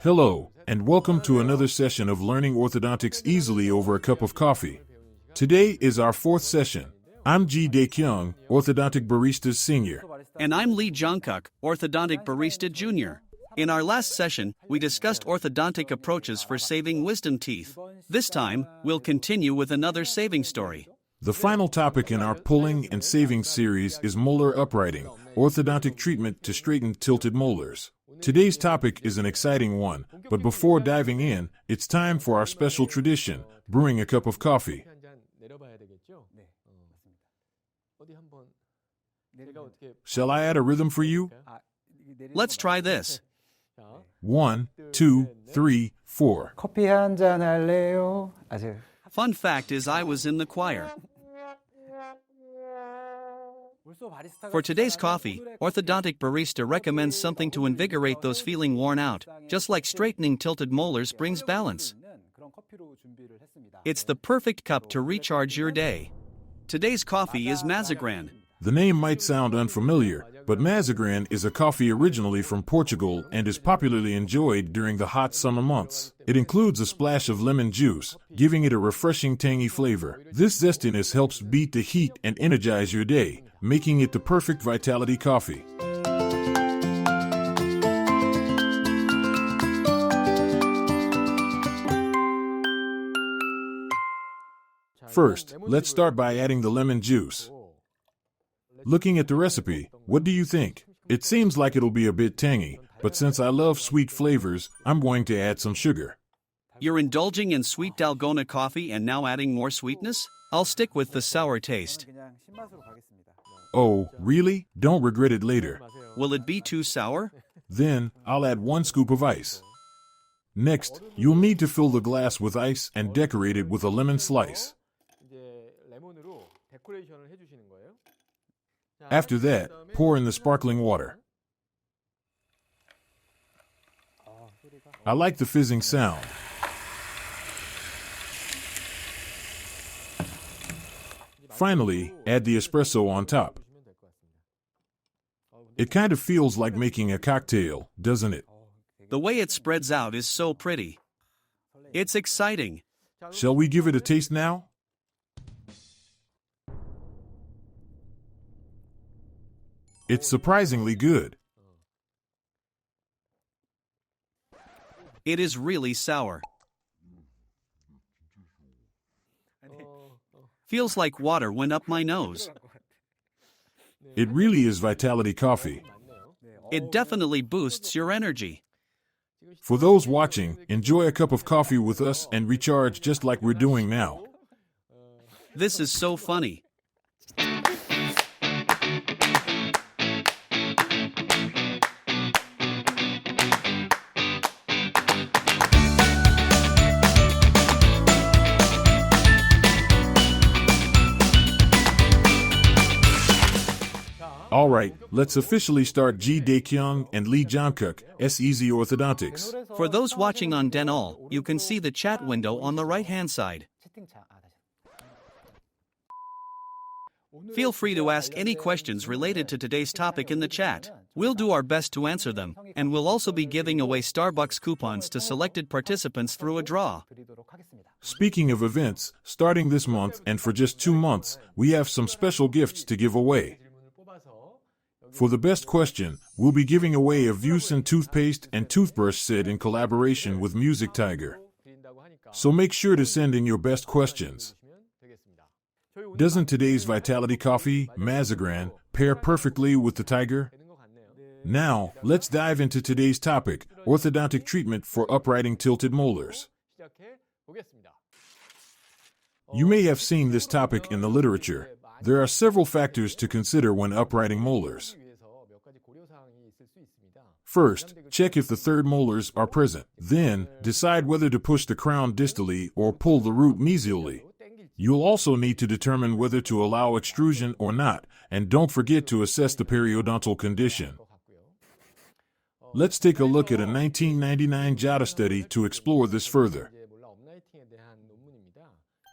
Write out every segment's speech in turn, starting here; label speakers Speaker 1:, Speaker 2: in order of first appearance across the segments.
Speaker 1: Hello, and welcome to another session of learning orthodontics easily over a cup of coffee. Today is our fourth session. I'm Ji Dae-kyung, Orthodontic Barista Senior.
Speaker 2: And I'm Lee Jungkook, Orthodontic Barista Junior. In our last session, we discussed orthodontic approaches for saving wisdom teeth. This time, we'll continue with another saving story.
Speaker 1: The final topic in our pulling and saving series is molar uprighting, orthodontic treatment to straighten tilted molars. Today's topic is an exciting one, but before diving in, it's time for our special tradition, brewing a cup of coffee. Shall I add a rhythm for you?
Speaker 2: Let's try this.
Speaker 1: 1, 2, 3, 4.
Speaker 3: 커피 한 잔 할래요?
Speaker 2: Fun fact is I was in the choir. For today's coffee, Orthodontic Barista recommends something to invigorate those feeling worn out, just like straightening tilted molars brings balance. It's the perfect cup to recharge your day. Today's coffee is Mazagran.
Speaker 1: The name might sound unfamiliar, but Mazagran is a coffee originally from Portugal and is popularly enjoyed during the hot summer months. It includes a splash of lemon juice, giving it a refreshing tangy flavor. This zestiness helps beat the heat and energize your day, making it the perfect vitality coffee. First, let's start by adding the lemon juice. Looking at the recipe, what do you think? It seems like it'll be a bit tangy, but since I love sweet flavors, I'm going to add some sugar.
Speaker 2: You're indulging in sweet Dalgona coffee and now adding more sweetness? I'll stick with the sour taste.
Speaker 1: Oh, really? Don't regret it later.
Speaker 2: Will it be too sour?
Speaker 1: Then, I'll add 1 scoop of ice. Next, you'll need to fill the glass with ice and decorate it with a lemon slice. After that, pour in the sparkling water. I like the fizzing sound. Finally, add the espresso on top. It kind of feels like making a cocktail, doesn't it?
Speaker 2: The way it spreads out is so pretty. It's exciting.
Speaker 1: Shall we give it a taste now? It's surprisingly good.
Speaker 2: It is really sour. Feels like water went up my nose.
Speaker 1: It really is vitality coffee.
Speaker 2: It definitely boosts your energy.
Speaker 1: For those watching, enjoy a cup of coffee with us and recharge just like we're doing now.
Speaker 2: This is so funny.
Speaker 1: Alright, let's officially start Ji Dae-kyung and Lee Jungkook, Easy Orthodontics.
Speaker 2: For those watching on Denall, you can see the chat window on the right-hand side. Feel free to ask any questions related to today's topic in the chat. We'll do our best to answer them, and we'll also be giving away Starbucks coupons to selected participants through a draw.
Speaker 1: Speaking of events, starting this month and for just 2 months, we have some special gifts to give away. For the best question, we'll be giving away a Vusen toothpaste and toothbrush set in collaboration with Music Tiger. So make sure to send in your best questions. Doesn't today's vitality coffee, Mazagran, pair perfectly with the tiger? Now, let's dive into today's topic, orthodontic treatment for uprighting tilted molars. You may have seen this topic in the literature. There are several factors to consider when uprighting molars. First, check if the third molars are present. Then, decide whether to push the crown distally or pull the root mesially. You'll also need to determine whether to allow extrusion or not, and don't forget to assess the periodontal condition. Let's take a look at a 1999 JADA study to explore this further.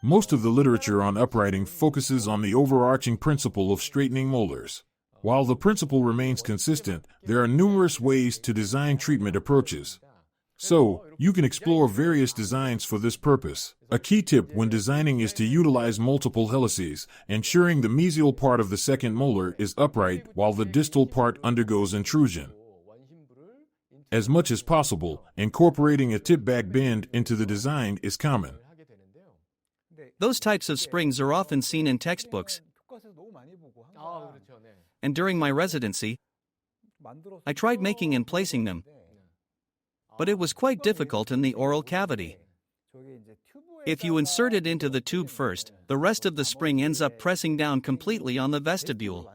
Speaker 1: Most of the literature on uprighting focuses on the overarching principle of straightening molars. While the principle remains consistent, there are numerous ways to design treatment approaches. So, you can explore various designs for this purpose. A key tip when designing is to utilize multiple helices, ensuring the mesial part of the second molar is upright while the distal part undergoes intrusion. As much as possible, incorporating a tip-back bend into the design is common.
Speaker 2: Those types of springs are often seen in textbooks, and during my residency, I tried making and placing them, but it was quite difficult in the oral cavity. If you insert it into the tube first, the rest of the spring ends up pressing down completely on the vestibule.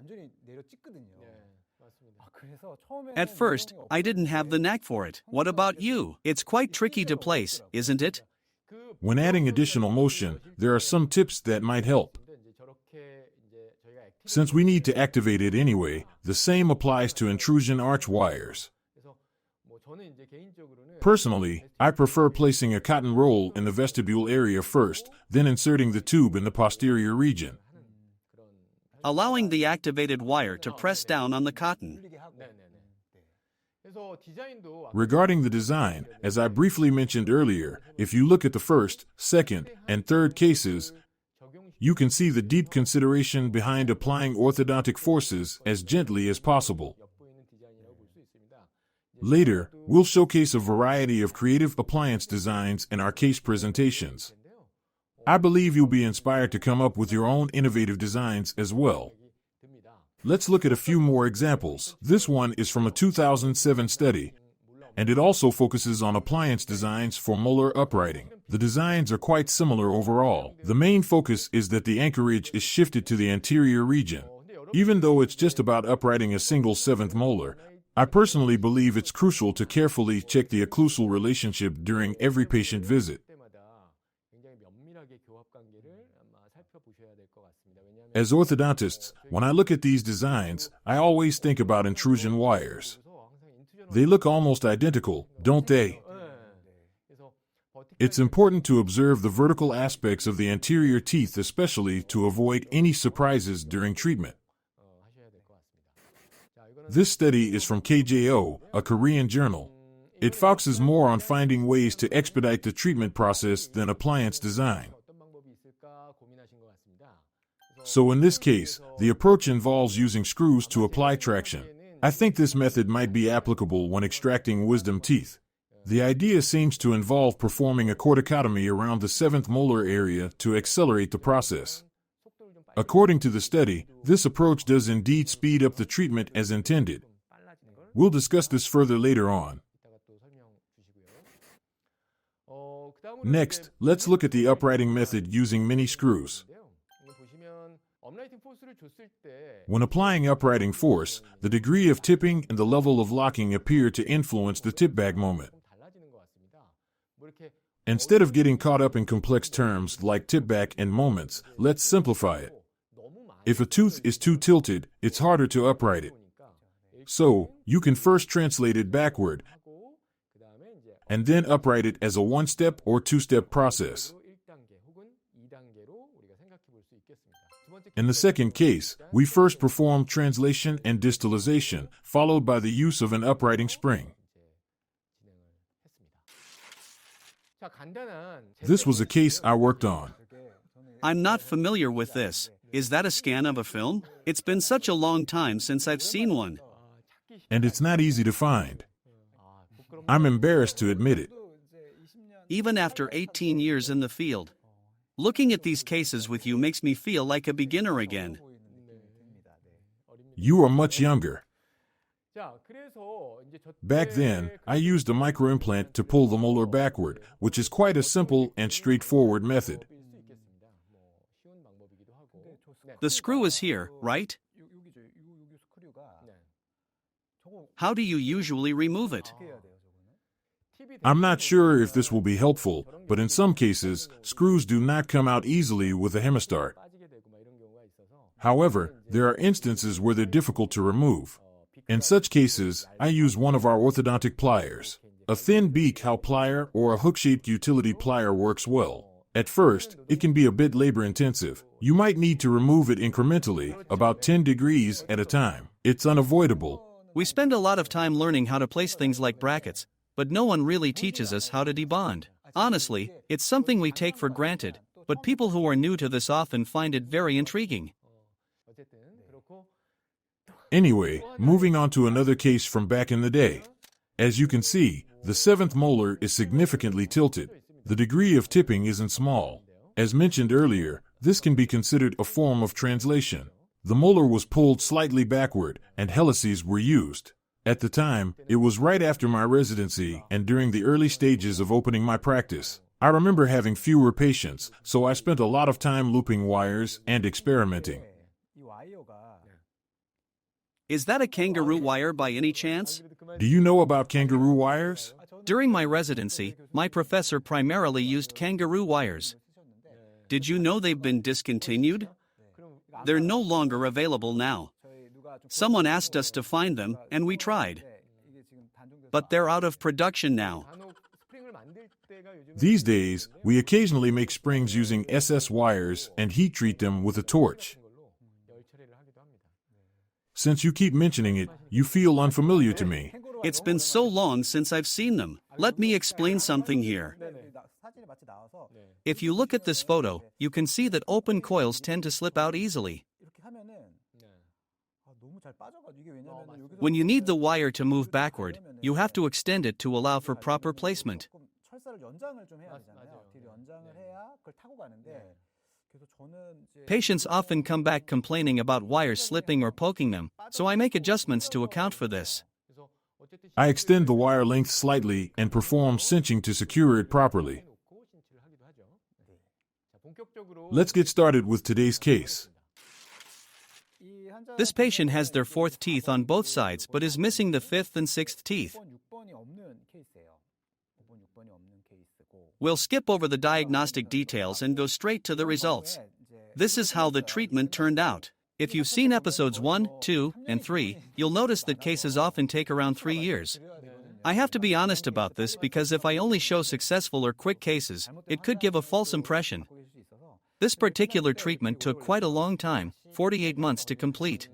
Speaker 2: At first, I didn't have the knack for it. What about you? It's quite tricky to place, isn't it?
Speaker 1: When adding additional motion, there are some tips that might help. Since we need to activate it anyway, the same applies to intrusion arch wires. Personally, I prefer placing a cotton roll in the vestibule area first, then inserting the tube in the posterior region.
Speaker 2: Allowing the activated wire to press down on the cotton.
Speaker 1: Regarding the design, as I briefly mentioned earlier, if you look at the first, second, and third cases, you can see the deep consideration behind applying orthodontic forces as gently as possible. Later, we'll showcase a variety of creative appliance designs in our case presentations. I believe you'll be inspired to come up with your own innovative designs as well. Let's look at a few more examples. This one is from a 2007 study, and it also focuses on appliance designs for molar uprighting. The designs are quite similar overall. The main focus is that the anchorage is shifted to the anterior region. Even though it's just about uprighting a single seventh molar, I personally believe it's crucial to carefully check the occlusal relationship during every patient visit. As orthodontists, when I look at these designs, I always think about intrusion wires. They look almost identical, don't they? It's important to observe the vertical aspects of the anterior teeth, especially to avoid any surprises during treatment. This study is from KJO, a Korean journal. It focuses more on finding ways to expedite the treatment process than appliance design. So in this case, the approach involves using screws to apply traction. I think this method might be applicable when extracting wisdom teeth. The idea seems to involve performing a corticotomy around the seventh molar area to accelerate the process. According to the study, this approach does indeed speed up the treatment as intended. We'll discuss this further later on. Next, let's look at the uprighting method using mini screws. When applying uprighting force, the degree of tipping and the level of locking appear to influence the tip-back moment. Instead of getting caught up in complex terms like tip-back and moments, let's simplify it. If a tooth is too tilted, it's harder to upright it. So, you can first translate it backward, and then upright it as a one-step or two-step process. In the second case, we first perform translation and distalization, followed by the use of an uprighting spring. This was a case I worked on.
Speaker 2: I'm not familiar with this. Is that a scan of a film? It's been such a long time since I've seen one.
Speaker 1: And it's not easy to find. I'm embarrassed to admit it.
Speaker 2: Even after 18 years in the field. Looking at these cases with you makes me feel like a beginner again.
Speaker 1: You are much younger. Back then, I used a microimplant to pull the molar backward, which is quite a simple and straightforward method.
Speaker 2: The screw is here, right? How do you usually remove it?
Speaker 1: I'm not sure if this will be helpful, but in some cases, screws do not come out easily with a hemistart. However, there are instances where they're difficult to remove. In such cases, I use one of our orthodontic pliers. A thin beak howl plier or a hook-shaped utility plier works well. At first, it can be a bit labor-intensive. You might need to remove it incrementally, about 10 degrees at a time. It's unavoidable.
Speaker 2: We spend a lot of time learning how to place things like brackets, but no one really teaches us how to debond. Honestly, it's something we take for granted, but people who are new to this often find it very intriguing.
Speaker 1: Anyway, moving on to another case from back in the day. As you can see, the 7th molar is significantly tilted. The degree of tipping isn't small. As mentioned earlier, this can be considered a form of translation. The molar was pulled slightly backward, and helices were used. At the time, it was right after my residency and during the early stages of opening my practice. I remember having fewer patients, so I spent a lot of time looping wires and experimenting.
Speaker 2: Is that a kangaroo wire by any chance?
Speaker 1: Do you know about kangaroo wires?
Speaker 2: During my residency, my professor primarily used kangaroo wires. Did you know they've been discontinued? They're no longer available now. Someone asked us to find them, and we tried. But they're out of production now.
Speaker 1: These days, we occasionally make springs using SS wires and heat treat them with a torch. Since you keep mentioning it, you feel unfamiliar to me.
Speaker 2: It's been so long since I've seen them. Let me explain something here. If you look at this photo, you can see that open coils tend to slip out easily. When you need the wire to move backward, you have to extend it to allow for proper placement. Patients often come back complaining about wires slipping or poking them, so I make adjustments to account for this.
Speaker 1: I extend the wire length slightly and perform cinching to secure it properly. Let's get started with today's case.
Speaker 2: This patient has their 4th teeth on both sides but is missing the 5th and 6th teeth. We'll skip over the diagnostic details and go straight to the results. This is how the treatment turned out. If you've seen episodes 1, 2, and 3, you'll notice that cases often take around 3 years. I have to be honest about this because if I only show successful or quick cases, it could give a false impression. This particular treatment took quite a long time, 48 months to complete.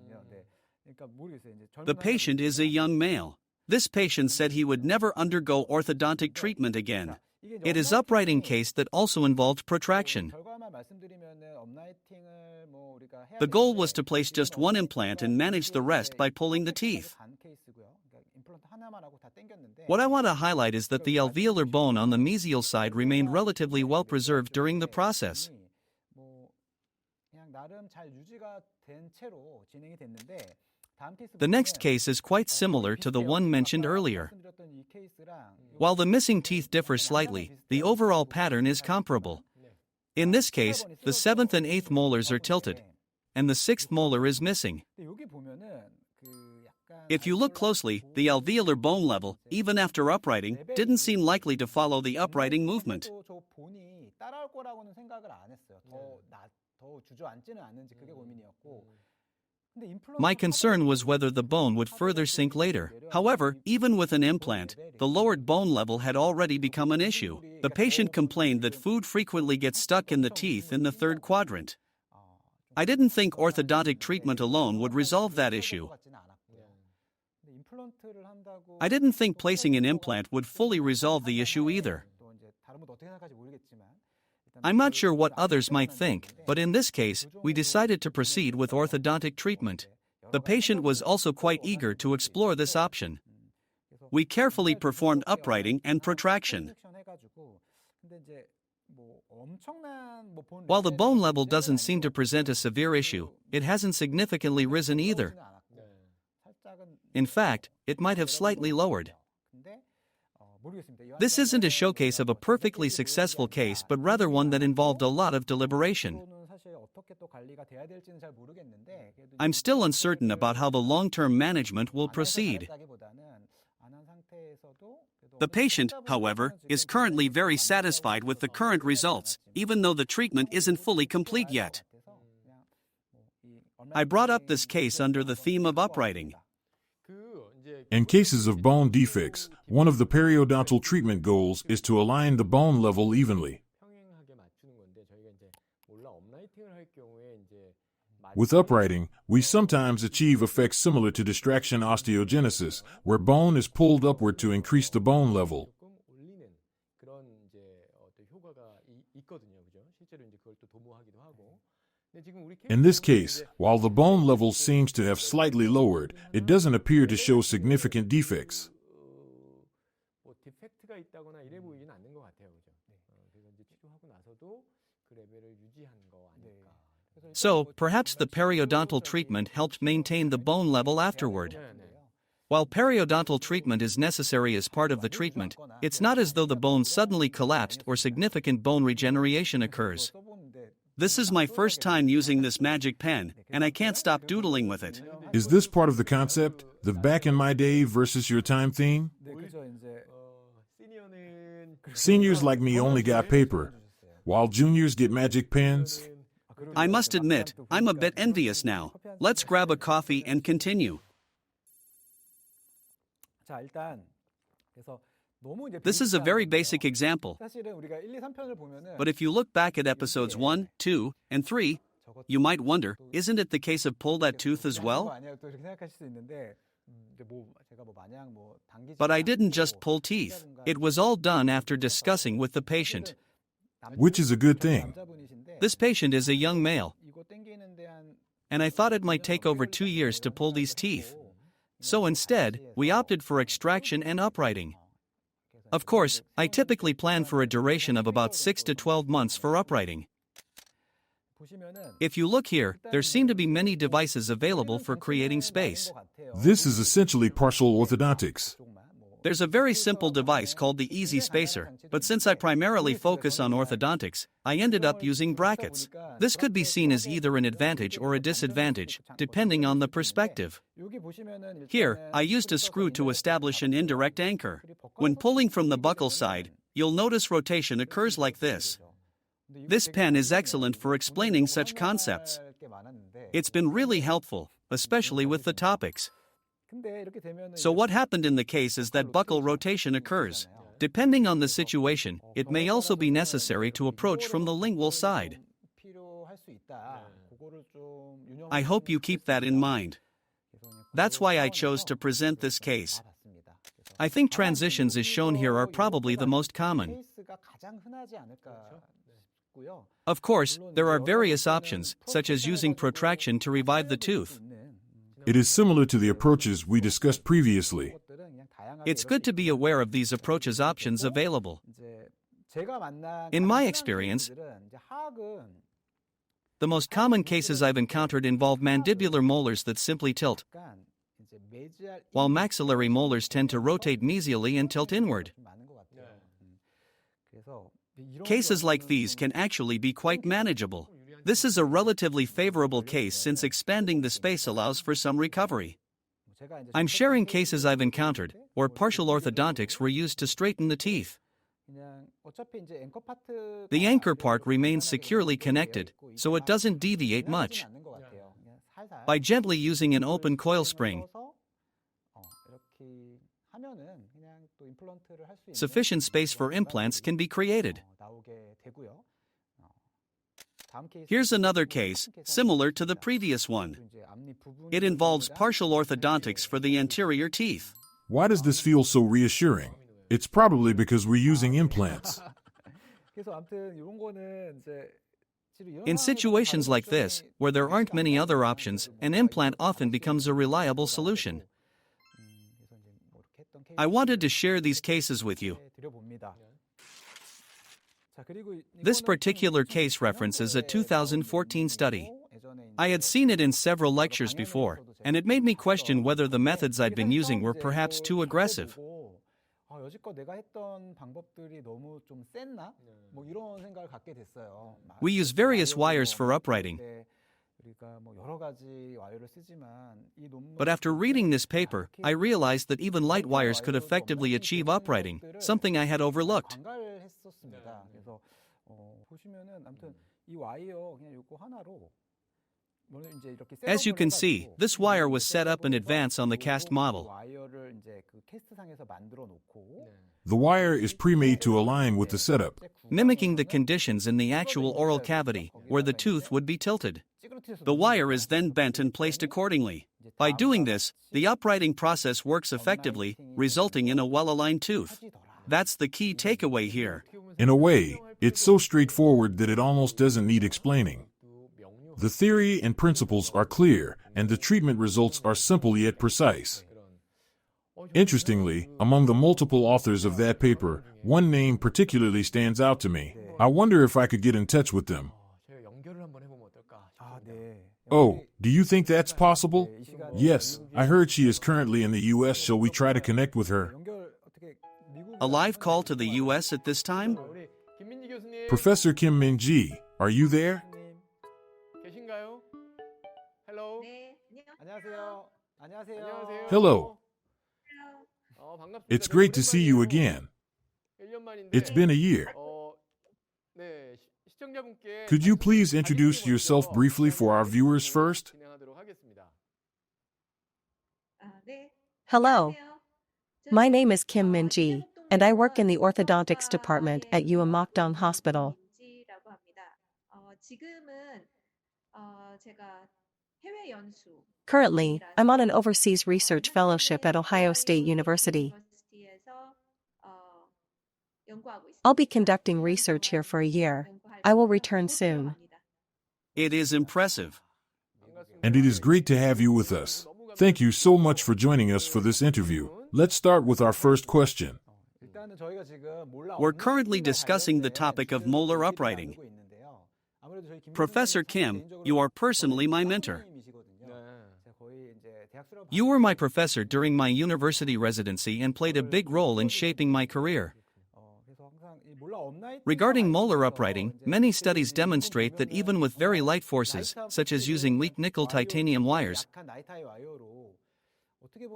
Speaker 2: The patient is a young male. This patient said he would never undergo orthodontic treatment again. It is uprighting case that also involved protraction. The goal was to place just one implant and manage the rest by pulling the teeth. What I want to highlight is that the alveolar bone on the mesial side remained relatively well preserved during the process. The next case is quite similar to the one mentioned earlier. While the missing teeth differ slightly, the overall pattern is comparable. In this case, the 7th and 8th molars are tilted, and the 6th molar is missing. If you look closely, the alveolar bone level, even after uprighting, didn't seem likely to follow the uprighting movement. My concern was whether the bone would further sink later. However, even with an implant, the lowered bone level had already become an issue. The patient complained that food frequently gets stuck in the teeth in the 3rd quadrant. I didn't think orthodontic treatment alone would resolve that issue. I didn't think placing an implant would fully resolve the issue either. I'm not sure what others might think, but in this case, we decided to proceed with orthodontic treatment. The patient was also quite eager to explore this option. We carefully performed uprighting and protraction. While the bone level doesn't seem to present a severe issue, it hasn't significantly risen either. In fact, it might have slightly lowered. This isn't a showcase of a perfectly successful case, but rather one that involved a lot of deliberation. I'm still uncertain about how the long-term management will proceed. The patient, however, is currently very satisfied with the current results, even though the treatment isn't fully complete yet. I brought up this case under the theme of uprighting.
Speaker 1: In cases of bone defects, one of the periodontal treatment goals is to align the bone level With uprighting, we sometimes achieve effects similar to distraction osteogenesis, where bone is pulled upward to increase the bone level. In this case, while the bone level seems to have slightly lowered, it doesn't appear to show significant defects.
Speaker 2: So, perhaps the periodontal treatment helped maintain the bone level afterward. While periodontal treatment is necessary as part of the treatment, it's not as though the bone suddenly collapsed or significant bone regeneration occurs. This is my first time using this magic pen, and I can't stop doodling with it.
Speaker 1: Is this part of the concept, the back in my day versus your time theme? Seniors like me only got paper, while juniors get magic pens.
Speaker 2: I must admit, I'm a bit envious now. Let's grab a coffee and continue. This is a very basic example. But if you look back at episodes 1, 2, and 3, you might wonder, isn't it the case of pull that tooth as well? But I didn't just pull teeth. It was all done after discussing with the patient.
Speaker 1: Which is a good thing.
Speaker 2: This patient is a young male, and I thought it might take over 2 years to pull these teeth. So instead, we opted for extraction and uprighting. Of course, I typically plan for a duration of about 6 to 12 months for uprighting. If you look here, there seem to be many devices available for creating space.
Speaker 1: This is essentially partial orthodontics.
Speaker 2: There's a very simple device called the Easy Spacer, but since I primarily focus on orthodontics, I ended up using brackets. This could be seen as either an advantage or a disadvantage, depending on the perspective. Here, I used a screw to establish an indirect anchor. When pulling from the buccal side, you'll notice rotation occurs like this. This pen is excellent for explaining such concepts. It's been really helpful, especially with the topics. So what happened in the case is that buccal rotation occurs. Depending on the situation, it may also be necessary to approach from the lingual side. I hope you keep that in mind. That's why I chose to present this case. I think transitions as shown here are probably the most common. Of course, there are various options, such as using protraction to revive the tooth.
Speaker 1: It is similar to the approaches we discussed previously.
Speaker 2: It's good to be aware of these approaches options available. In my experience, the most common cases I've encountered involve mandibular molars that simply tilt, while maxillary molars tend to rotate mesially and tilt inward. Cases like these can actually be quite manageable. This is a relatively favorable case since expanding the space allows for some recovery. I'm sharing cases I've encountered, where partial orthodontics were used to straighten the teeth. The anchor part remains securely connected, so it doesn't deviate much. By gently using an open coil spring, sufficient space for implants can be created. Here's another case, similar to the previous one. It involves partial orthodontics for the anterior teeth.
Speaker 1: Why does this feel so reassuring? It's probably because we're using implants.
Speaker 2: In situations like this, where there aren't many other options, an implant often becomes a reliable solution. I wanted to share these cases with you. This particular case references a 2014 study. I had seen it in several lectures before, and it made me question whether the methods I'd been using were perhaps too aggressive. We use various wires for uprighting. But after reading this paper, I realized that even light wires could effectively achieve uprighting, something I had overlooked. As you can see, this wire was set up in advance on the cast model.
Speaker 1: The wire is pre-made to align with the setup.
Speaker 2: Mimicking the conditions in the actual oral cavity, where the tooth would be tilted. The wire is then bent and placed accordingly. By doing this, the uprighting process works effectively, resulting in a well-aligned tooth. That's the key takeaway here.
Speaker 1: In a way, it's so straightforward that it almost doesn't need explaining. The theory and principles are clear, and the treatment results are simple yet precise. Interestingly, among the multiple authors of that paper, one name particularly stands out to me. I wonder if I could get in touch with them. Oh, do you think that's possible? Yes, I heard she is currently in the US. Shall we try to connect with her?
Speaker 2: A live call to the US at this time?
Speaker 1: Professor Kim Min-ji, are you there? Hello. It's great to see you again. It's been a year. Could you please introduce yourself briefly for our viewers first?
Speaker 4: Hello. My name is Kim Min-ji, and I work in the orthodontics department at Ewha Mokdong Hospital. Currently, I'm on an overseas research fellowship at Ohio State University. I'll be conducting research here for a year. I will return soon.
Speaker 2: It is impressive.
Speaker 1: And it is great to have you with us. Thank you so much for joining us for this interview. Let's start with our first question.
Speaker 2: We're currently discussing the topic of molar uprighting. Professor Kim, you are personally my mentor. You were my professor during my university residency and played a big role in shaping my career. Regarding molar uprighting, many studies demonstrate that even with very light forces, such as using weak nickel titanium wires,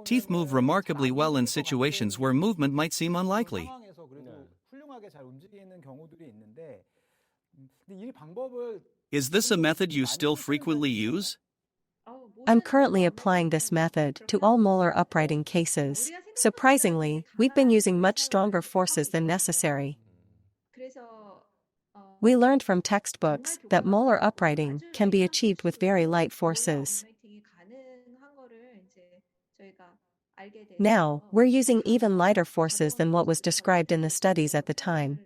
Speaker 2: teeth move remarkably well in situations where movement might seem unlikely. Is this a method you still frequently use?
Speaker 4: I'm currently applying this method to all molar uprighting cases. Surprisingly, we've been using much stronger forces than necessary. We learned from textbooks that molar uprighting can be achieved with very light forces. Now, we're using even lighter forces than what was described in the studies at the time.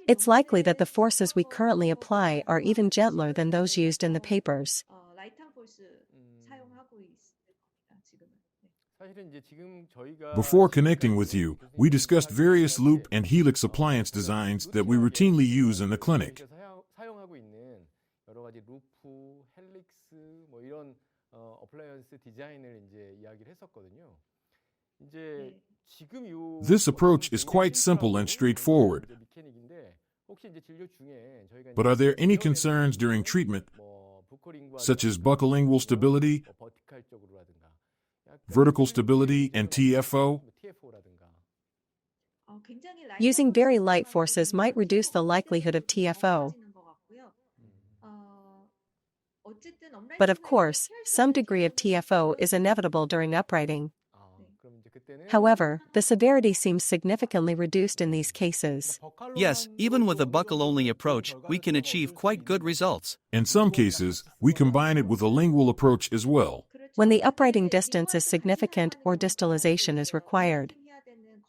Speaker 4: It's likely that the forces we currently apply are even gentler than those used in the papers.
Speaker 1: Before connecting with you, we discussed various loop and helix appliance designs that we routinely use in the clinic. This approach is quite simple and straightforward. But are there any concerns during treatment, such as buccolingual stability, vertical stability, and TFO?
Speaker 4: Using very light forces might reduce the likelihood of TFO. But of course, some degree of TFO is inevitable during uprighting. However, the severity seems significantly reduced in these cases.
Speaker 2: Yes, even with a buccal-only approach, we can achieve quite good results.
Speaker 1: In some cases, we combine it with a lingual approach as well.
Speaker 4: When the uprighting distance is significant or distalization is required,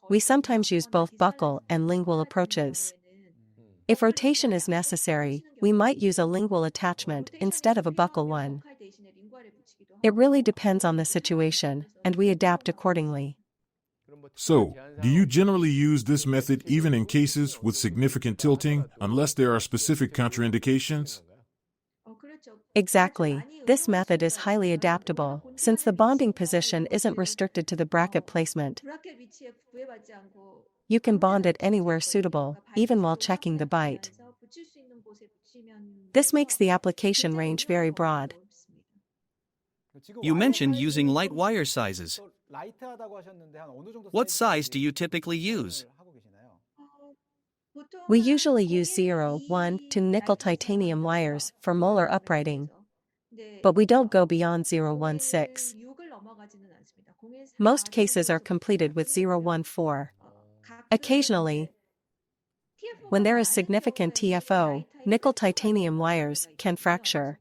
Speaker 4: we sometimes use both buccal and lingual approaches. If rotation is necessary, we might use a lingual attachment instead of a buccal one. It really depends on the situation, and we adapt accordingly.
Speaker 1: So, do you generally use this method even in cases with significant tilting, unless there are specific contraindications?
Speaker 4: Exactly. This method is highly adaptable, since the bonding position isn't restricted to the bracket placement. You can bond it anywhere suitable, even while checking the bite. This makes the application range very broad.
Speaker 2: You mentioned using light wire sizes. What size do you typically use?
Speaker 4: We usually use 0, 2 nickel titanium wires for molar uprighting, but we don't go beyond 0.16. Most cases are completed with 0.14. Occasionally, When there is significant TFO, nickel titanium wires can fracture.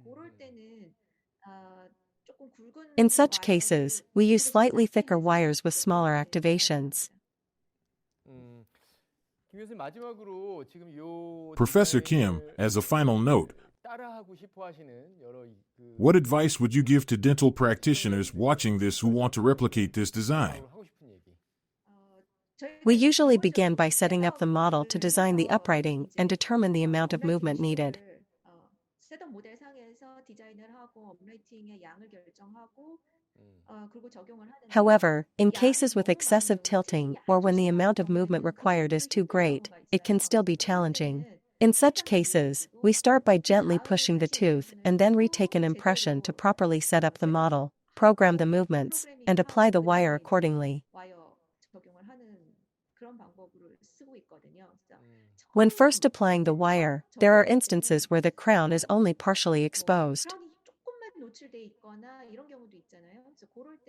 Speaker 4: In such cases, we use slightly thicker wires with smaller activations.
Speaker 1: Professor Kim, as a final note, what advice would you give to dental practitioners watching this who want to replicate this design?
Speaker 4: We usually begin by setting up the model to design the uprighting and determine the amount of movement needed. However, in cases with excessive tilting or when the amount of movement required is too great, it can still be challenging. In such cases, we start by gently pushing the tooth and then retake an impression to properly set up the model, program the movements, and apply the wire accordingly. When first applying the wire, there are instances where the crown is only partially exposed.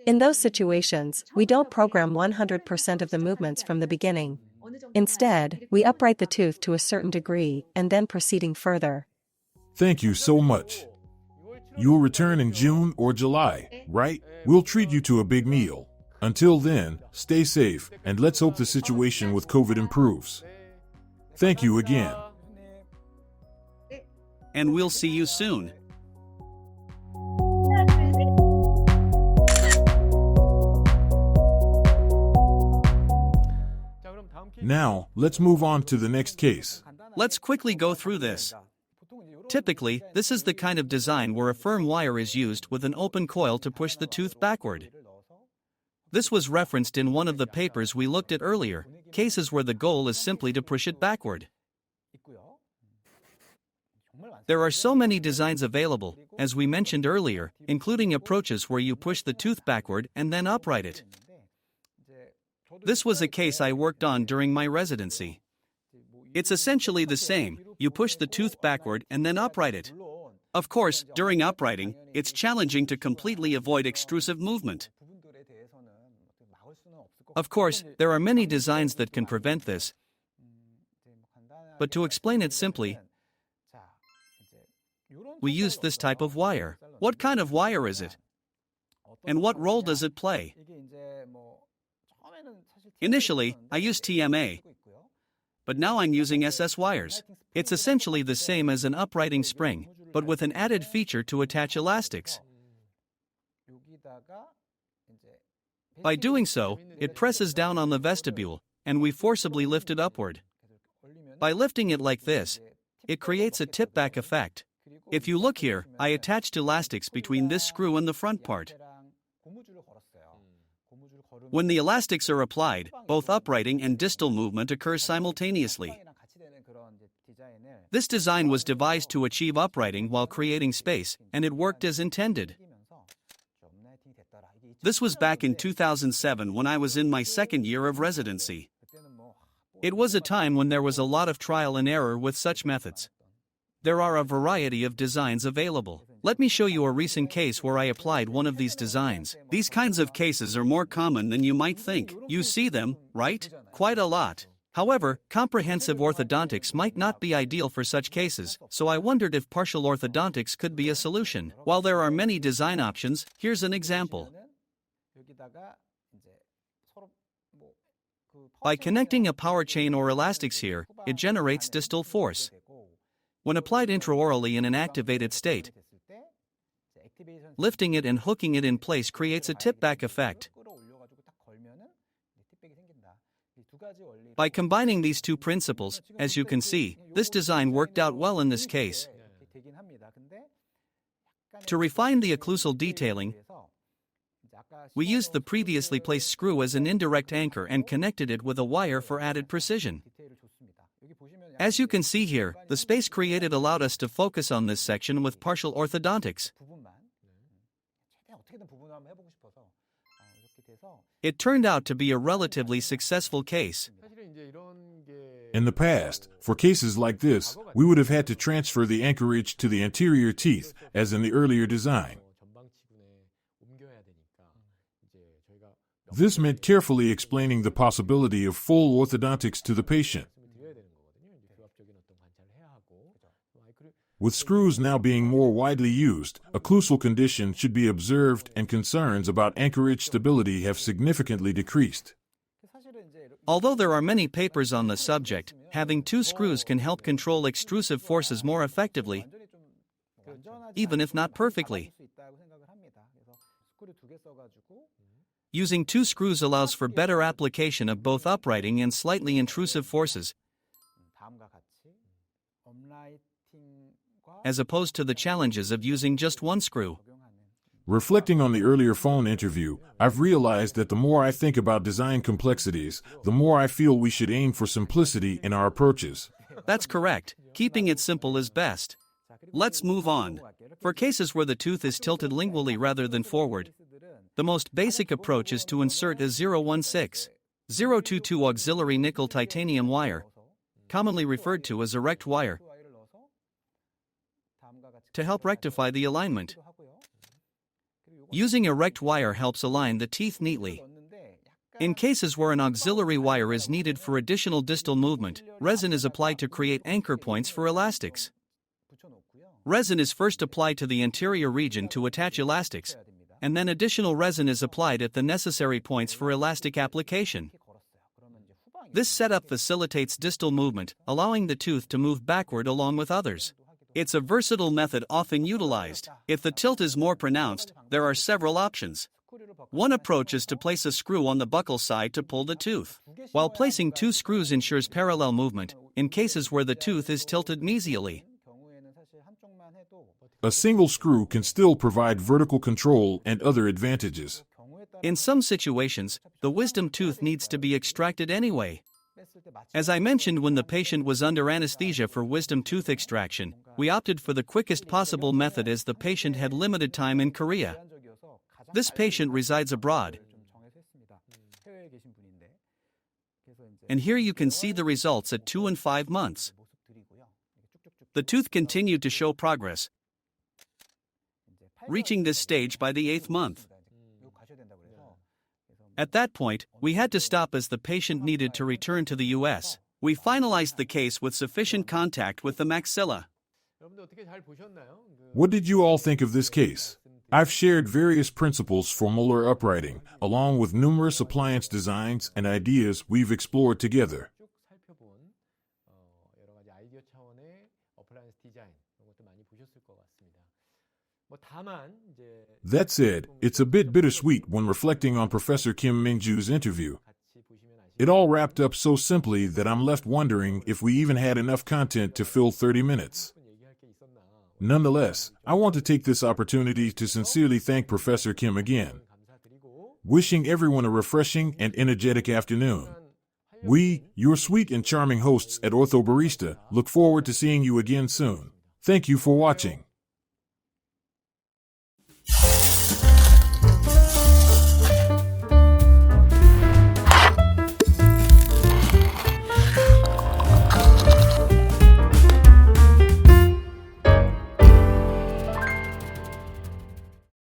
Speaker 4: In those situations, we don't program 100% of the movements from the beginning. Instead, we upright the tooth to a certain degree and then proceeding further.
Speaker 1: Thank you so much. You'll return in June or July, right? We'll treat you to a big meal. Until then, stay safe, and let's hope the situation with COVID improves. Thank you again.
Speaker 2: And we'll see you soon.
Speaker 1: Now, let's move on to the next case.
Speaker 2: Let's quickly go through this. Typically, this is the kind of design where a firm wire is used with an open coil to push the tooth backward. This was referenced in one of the papers we looked at earlier, cases where the goal is simply to push it backward. There are so many designs available, as we mentioned earlier, including approaches where you push the tooth backward and then upright it. This was a case I worked on during my residency. It's essentially the same, you push the tooth backward and then upright it. Of course, during uprighting, it's challenging to completely avoid extrusive movement. Of course, there are many designs that can prevent this. But to explain it simply, we used this type of wire. What kind of wire is it? And what role does it play? Initially, I used TMA, but now I'm using SS wires. It's essentially the same as an uprighting spring, but with an added feature to attach elastics. By doing so, it presses down on the vestibule, and we forcibly lift it upward. By lifting it like this, it creates a tip-back effect. If you look here, I attached elastics between this screw and the front part. When the elastics are applied, both uprighting and distal movement occurs simultaneously. This design was devised to achieve uprighting while creating space, and it worked as intended. This was back in 2007 when I was in my second year of residency. It was a time when there was a lot of trial and error with such methods. There are a variety of designs available. Let me show you a recent case where I applied one of these designs. These kinds of cases are more common than you might think. You see them, right? Quite a lot. However, comprehensive orthodontics might not be ideal for such cases, so I wondered if partial orthodontics could be a solution. While there are many design options, here's an example. By connecting a power chain or elastics here, it generates distal force. When applied intraorally in an activated state, lifting it and hooking it in place creates a tip-back effect. By combining these two principles, as you can see, this design worked out well in this case. To refine the occlusal detailing, we used the previously placed screw as an indirect anchor and connected it with a wire for added precision. As you can see here, the space created allowed us to focus on this section with partial orthodontics. It turned out to be a relatively successful case.
Speaker 1: In the past, for cases like this, we would have had to transfer the anchorage to the anterior teeth, as in the earlier design. This meant carefully explaining the possibility of full orthodontics to the patient. With screws now being more widely used, occlusal condition should be observed and concerns about anchorage stability have significantly decreased.
Speaker 2: Although there are many papers on the subject, having two screws can help control extrusive forces more effectively, even if not perfectly. Using two screws allows for better application of both uprighting and slightly intrusive forces, as opposed to the challenges of using just one screw.
Speaker 1: Reflecting on the earlier phone interview, I've realized that the more I think about design complexities, the more I feel we should aim for simplicity in our approaches.
Speaker 2: That's correct. Keeping it simple is best. Let's move on. For cases where the tooth is tilted lingually rather than forward, the most basic approach is to insert a 016/022 auxiliary nickel titanium wire, commonly referred to as erect wire, to help rectify the alignment. Using erect wire helps align the teeth neatly. In cases where an auxiliary wire is needed for additional distal movement, resin is applied to create anchor points for elastics. Resin is first applied to the anterior region to attach elastics, and then additional resin is applied at the necessary points for elastic application. This setup facilitates distal movement, allowing the tooth to move backward along with others. It's a versatile method often utilized. If the tilt is more pronounced, there are several options. One approach is to place a screw on the buccal side to pull the tooth, while placing two screws ensures parallel movement in cases where the tooth is tilted mesially.
Speaker 1: A single screw can still provide vertical control and other advantages.
Speaker 2: In some situations, the wisdom tooth needs to be extracted anyway. As I mentioned when the patient was under anesthesia for wisdom tooth extraction, we opted for the quickest possible method as the patient had limited time in Korea. This patient resides abroad. And here you can see the results at 2 and 5 months. The tooth continued to show progress, reaching this stage by the 8th month. At that point, we had to stop as the patient needed to return to the US. We finalized the case with sufficient contact with the maxilla.
Speaker 1: What did you all think of this case? I've shared various principles for molar uprighting, along with numerous appliance designs and ideas we've explored together. That said, it's a bit bittersweet when reflecting on Professor Kim Mingju's interview. It all wrapped up so simply that I'm left wondering if we even had enough content to fill 30 minutes. Nonetheless, I want to take this opportunity to sincerely thank Professor Kim again. Wishing everyone a refreshing and energetic afternoon. We, your sweet and charming hosts at Ortho Barista, look forward to seeing you again soon. Thank you for watching.